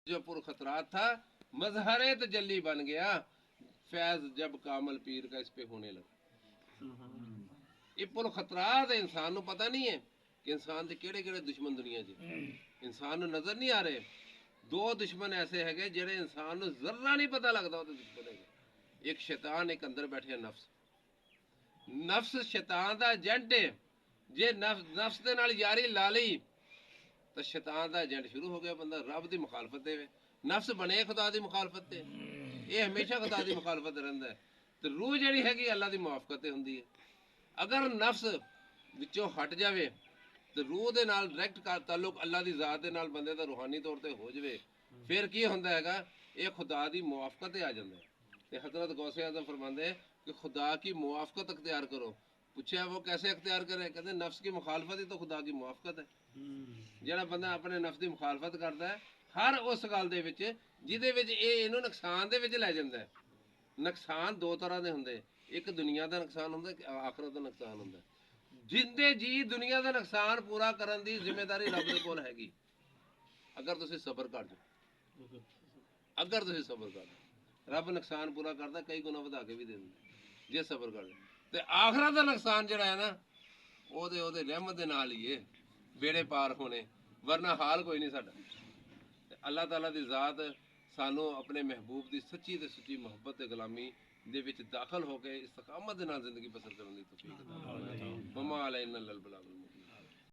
जो पुरखतरात था मजहरे तजल्ली बन गया। फैज जब कामल पीर का इस पे होने लगा। ये पुरखतरात इंसान को पता नहीं है कि इंसान के केड़े केड़े दुश्मन दुनिया च इंसान नजर नहीं आ रहे। दो दुश्मन ऐसे है जेड़े इंसान को जरा नहीं पता लगता वो दुश्मन है। एक शैतान, एक अंदर बैठे नफ्स। नफ्स शैतान का एजेंट है। जे नफ्स दे नाल यारी ला ली तो शैतान का एजेंट शुरू हो गया। बंदा रब की मुखालफत दे। नफ्स बने खुदा की मुखालफत से, ये हमेशा खुदा की मुखालफत रहिंदा है। तो रूह जिहड़ी हैगी अल्लाह की मुआफकत हुंदी है। अगर नफ्स विचों हट जाए तो रूह दे नाल डायरैक्ट ताल्लुक अल्लाह की जात दे नाल बंदे दा रूहानी तौर पर हो जाए, फिर की हुंदा हैगा, ये खुदा की मुआफकत आ जाता है। तो हजरत गौसे आजम फरमाते हैं कि खुदा की मुआफकत अख्तियार करो। पूछा वो कैसे अख्तियार करे? कहते नफ्स की मुखालफत ही तो खुदा की मुआफकत है। ਜਿਹੜਾ ਬੰਦਾ ਆਪਣੇ ਨਫਸ ਦੀ ਮੁਖਾਲਫਤ ਕਰਦਾ ਹੈ ਹਰ ਉਸ ਗੱਲ ਦੇ ਵਿੱਚ ਜਿਹਦੇ ਵਿੱਚ ਇਹ ਇਹਨੂੰ ਨੁਕਸਾਨ ਦੇ ਵਿੱਚ ਲੈ ਜਾਂਦਾ ਹੈ। ਨੁਕਸਾਨ ਦੋ ਤਰ੍ਹਾਂ ਦੇ ਹੁੰਦੇ, ਇੱਕ ਦੁਨੀਆ ਦਾ ਨੁਕਸਾਨ ਹੁੰਦਾ, ਇੱਕ ਆਖਰਤ ਦਾ ਨੁਕਸਾਨ ਹੁੰਦਾ। ਜਿੰਦੇ ਜੀ ਦੁਨੀਆ ਦਾ ਨੁਕਸਾਨ ਪੂਰਾ ਕਰਨ ਦੀ ਜ਼ਿੰਮੇਵਾਰੀ ਰੱਬ ਦੇ ਕੋਲ ਹੈਗੀ, ਅਗਰ ਤੁਸੀਂ ਸਬਰ ਕਰ ਜਾਓ। ਅਗਰ ਤੁਸੀਂ ਸਬਰ ਕਰ ਜਾਓ, ਰੱਬ ਨੁਕਸਾਨ ਪੂਰਾ ਕਰਦਾ, ਕਈ ਗੁਣਾ ਵਧਾ ਕੇ ਵੀ ਦੇ ਦਿੰਦਾ ਜੇ ਸਬਰ ਕਰ ਜਾਓ। ਤੇ ਆਖਰਤ ਦਾ ਨੁਕਸਾਨ ਜਿਹੜਾ ਹੈ ਨਾ ਉਹਦੇ ਰਹਿਮਤ ਦੇ ਨਾਲ ਹੀ ਹੈ बेड़े पार होने, वरना हाल कोई नहीं साडा। अल्लाह ताला दी ज़ात सानू अपने महबूब की सच्ची ते सुच्ची मुहब्बत ते गुलामी दे विच दाखिल होकर इस्तकामत दे नाल जिंदगी बसर करने दी तौफीक अता फरमाए। ममा अलैना इल्लल बलाग।